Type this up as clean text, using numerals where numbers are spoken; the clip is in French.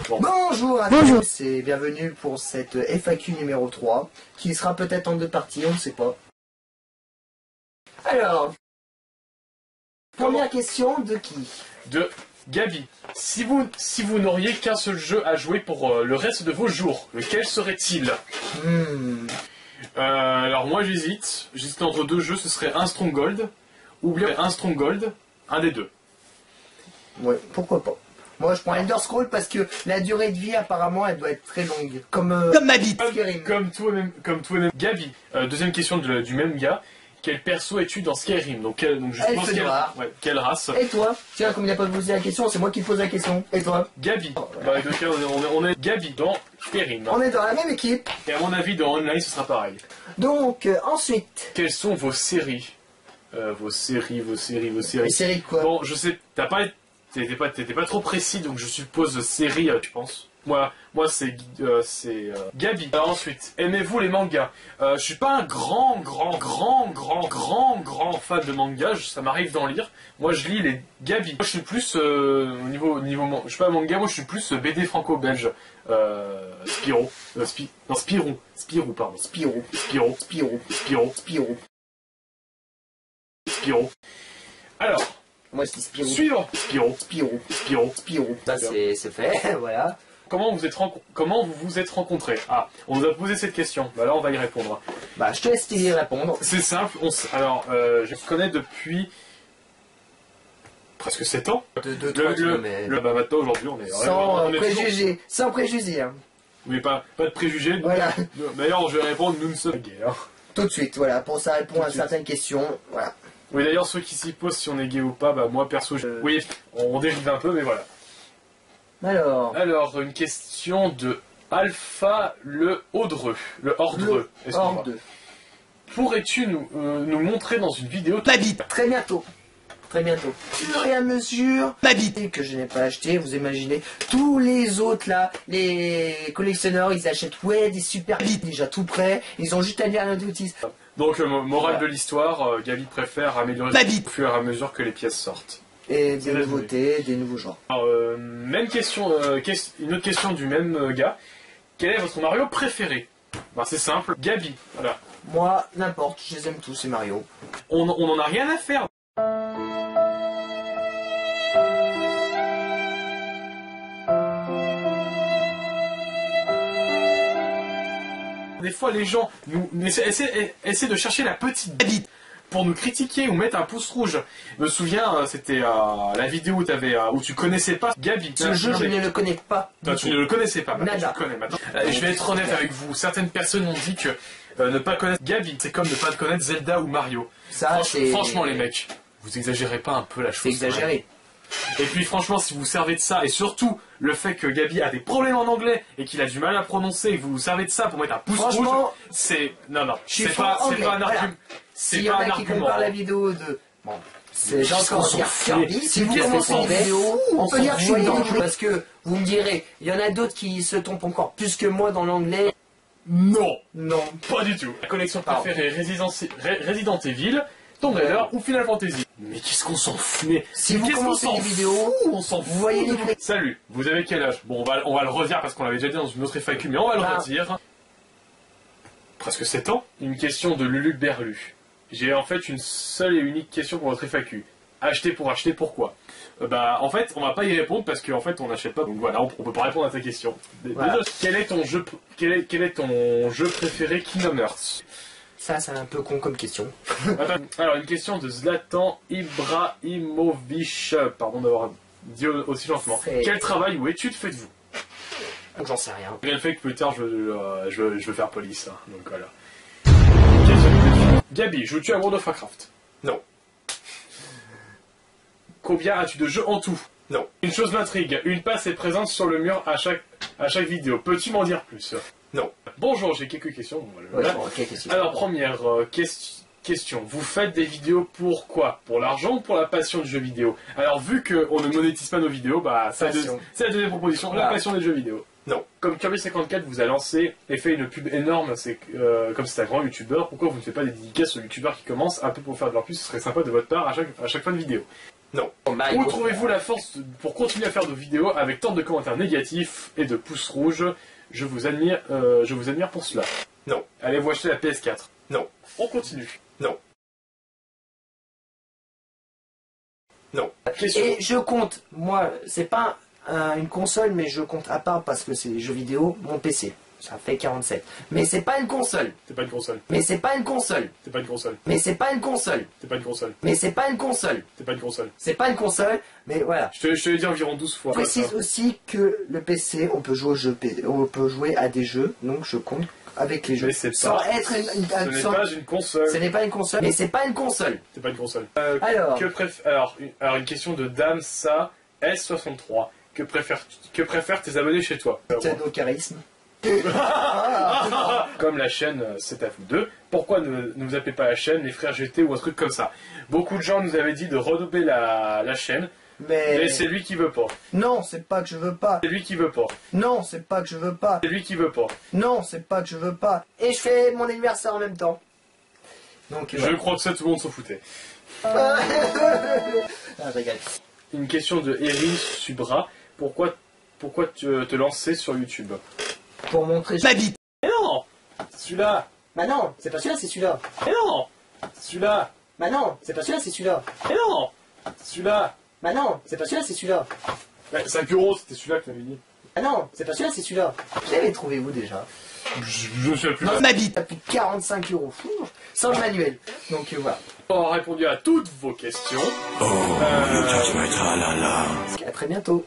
Bon. Bonjour à tous et bienvenue pour cette FAQ numéro 3, qui sera peut-être en 2 parties, on ne sait pas. Alors, première question de qui? De Gabi. Si vous n'auriez qu'un seul jeu à jouer pour le reste de vos jours, lequel serait-il? Alors moi j'hésite entre 2 jeux, ce serait un Stronghold, ou bien un Stronghold, un des 2. Ouais, pourquoi pas. Moi je prends Elder Scrolls parce que la durée de vie apparemment elle doit être très longue. Comme ma vie. Comme toi-même. Gabi, deuxième question du même gars. Quel perso es-tu dans Skyrim? Donc je pense quelle race? Et toi? Tiens, comme il n'a pas posé la question, c'est moi qui pose la question. Et toi? Gabi. Avec lequel on est Gabi dans Skyrim. On est dans la même équipe. Et à mon avis, dans Online, ce sera pareil. Donc, ensuite... Quelles sont vos séries? Vos séries. Les séries quoi? Bon, je sais, t'étais pas trop précis, donc je suppose série, tu penses? Moi c'est Gabi. Ensuite, aimez-vous les mangas? Je suis pas un grand fan de mangas, ça m'arrive d'en lire. Moi je lis les Gabi. Moi je suis plus au niveau je suis pas manga, moi je suis plus BD franco-belge. Spirou. Alors, moi c'est Spirou. Suivant. Spirou. Ça c'est fait, voilà. Comment vous vous êtes rencontrés? Ah, on nous a posé cette question. Bah là, on va y répondre. Bah, je te laisse y répondre. C'est simple. Je te connais depuis presque 7 ans. Bah, maintenant, aujourd'hui, on est sans préjugés. Hein. Oui, pas de préjugés. Voilà. D'ailleurs, je vais répondre, nous ne sommes gays. Hein. Tout de suite, voilà. Pour ça, répondre à certaines questions. Voilà. Oui, d'ailleurs, ceux qui s'y posent si on est gay ou pas, bah moi, perso, oui, on dérive un peu, mais voilà. Alors, une question de Alpha le Ordreux. Pourrais-tu nous montrer dans une vidéo ma bite? Très bientôt. Fur et à mesure, ma bite que je n'ai pas acheté, vous imaginez, tous les autres là, les collectionneurs, ils achètent des super bites déjà tout prêt, ils ont juste à lire la notice. Donc, morale de l'histoire, Gabi préfère améliorer sa bite au fur et à mesure que les pièces sortent. Et des nouveautés, des nouveaux genres. Alors, même question, une autre question du même gars. Quel est votre Mario préféré? Ben, c'est simple, Gabi. Voilà. Moi, n'importe, je les aime tous, c'est Mario. On n'en a rien à faire. Des fois, les gens essaient de chercher la petite bite pour nous critiquer ou mettre un pouce rouge. Je me souviens, c'était la vidéo où tu connaissais pas Gabi. Ce jeu, je ne le connais pas. Toi, tu ne le connaissais pas. Nada. Tu le connais maintenant. Je vais être honnête avec vous. Certaines personnes m'ont dit que ne pas connaître Gabi, c'est comme ne pas connaître Zelda ou Mario. Franchement, les mecs, vous exagérez pas un peu la chose. C'est exagéré. Et puis franchement, si vous servez de ça, et surtout le fait que Gabi a des problèmes en anglais et qu'il a du mal à prononcer, et que vous vous servez de ça pour mettre un pouce rouge, c'est non, c'est pas un argument. S'il y en a qui comparent la vidéo de c'est gens qui sont si vous commencez une vidéo, on peut dire que je suis dans parce que vous me direz, il y en a d'autres qui se trompent encore plus que moi dans l'anglais. Non, pas du tout. La collection préférée Resident Evil, Tomb Raider ou Final Fantasy. Mais qu'est-ce qu'on s'en fout? Mais si vous commencez une vidéo, on s'en fout. Vous voyez les prix. Salut, vous avez quel âge? Bon, on va le redire parce qu'on l'avait déjà dit dans une autre FAQ, mais on va le redire. Presque 7 ans. Une question de Lulu Berlu. J'ai en fait une seule et unique question pour votre FAQ. Acheter pour acheter, pourquoi? En fait, on va pas y répondre parce qu'en fait, on n'achète pas. Donc voilà, on peut pas répondre à ta question. Voilà. Quel est ton jeu préféré Kingdom Hearts? Ça, c'est un peu con comme question. Alors, une question de Zlatan Ibrahimovic. Pardon d'avoir dit aussi lentement. Quel travail ou études faites-vous? J'en sais rien. Rien fait que plus tard, je veux faire police. Hein, donc voilà. Gabi, joues-tu à World of Warcraft? Non. Combien as-tu de jeux en tout? Non. Une chose m'intrigue. Une passe est présente sur le mur à chaque vidéo. Peux-tu m'en dire plus? Non. Bonjour, j'ai quelques questions. Questions. Alors, première question. Vous faites des vidéos pour quoi? Pour l'argent ou pour la passion du jeu vidéo? Alors, vu qu'on ne monétise pas nos vidéos, c'est la deuxième proposition. La passion des jeux vidéo. Non. Comme Kirby54 vous a lancé et fait une pub énorme, comme c'est un grand youtubeur, pourquoi vous ne faites pas des dédicaces aux youtubeurs qui commencent un peu pour faire de leur plus? Ce serait sympa de votre part à chaque fin de vidéo. Non. Bah, Où trouvez-vous la force pour continuer à faire de vidéos avec tant de commentaires négatifs et de pouces rouges? Je vous admire pour cela. Non. Allez vous acheter la PS4. Non. On continue. Non. Non. Question. Et je compte, moi, c'est pas une console, mais je compte à part parce que c'est les jeux vidéo, mon PC. Ça fait 47. Mais c'est pas une console. C'est pas une console. Mais c'est pas une console. C'est pas une console. Mais c'est pas une console. C'est pas une console. Mais c'est pas une console. C'est pas une console. C'est pas une console, mais voilà. Je te l'ai dit environ 12 fois. Je précise aussi que le PC, on peut jouer aux jeux, on peut jouer à des jeux, donc je compte avec les jeux. Mais c'est sans pas. être Ce n'est pas une console. Ce n'est pas une console. Mais c'est pas une console. C'est pas une console. Alors. Alors une question de Dame Sa S63. Que préfèrent tes abonnés chez toi? Nintendo charisme. Comme la chaîne C'est à vous deux. Pourquoi ne vous appelez pas la chaîne les frères GT ou un truc comme ça? Beaucoup de gens nous avaient dit de redoubler la chaîne. Mais c'est lui qui veut pas. Non, c'est pas que je veux pas. C'est lui qui veut pas. Non, c'est pas que je veux pas. C'est lui qui veut pas. Non, c'est pas que je veux pas. Et je fais mon anniversaire en même temps. Donc, je crois que ça, tout le monde s'en foutait. Ah, je rigole. Une question de Eri Subra. Pourquoi te lancer sur YouTube? Pour montrer ma bite. Mais non. Celui-là. Bah non, c'est pas celui-là, c'est celui-là. Mais non. Celui-là. Bah non, c'est pas celui-là, c'est celui-là. Mais non. Celui-là. Bah non, c'est pas celui-là, c'est celui-là. 5 €, c'était celui-là que t'avais dit. Ah non, c'est pas celui-là, c'est celui-là. Je l'avais trouvé où déjà? Je sais plus. Ma bite. Ça coûte 45 €. Sans le manuel. Donc voilà. On a répondu à toutes vos questions. À très bientôt.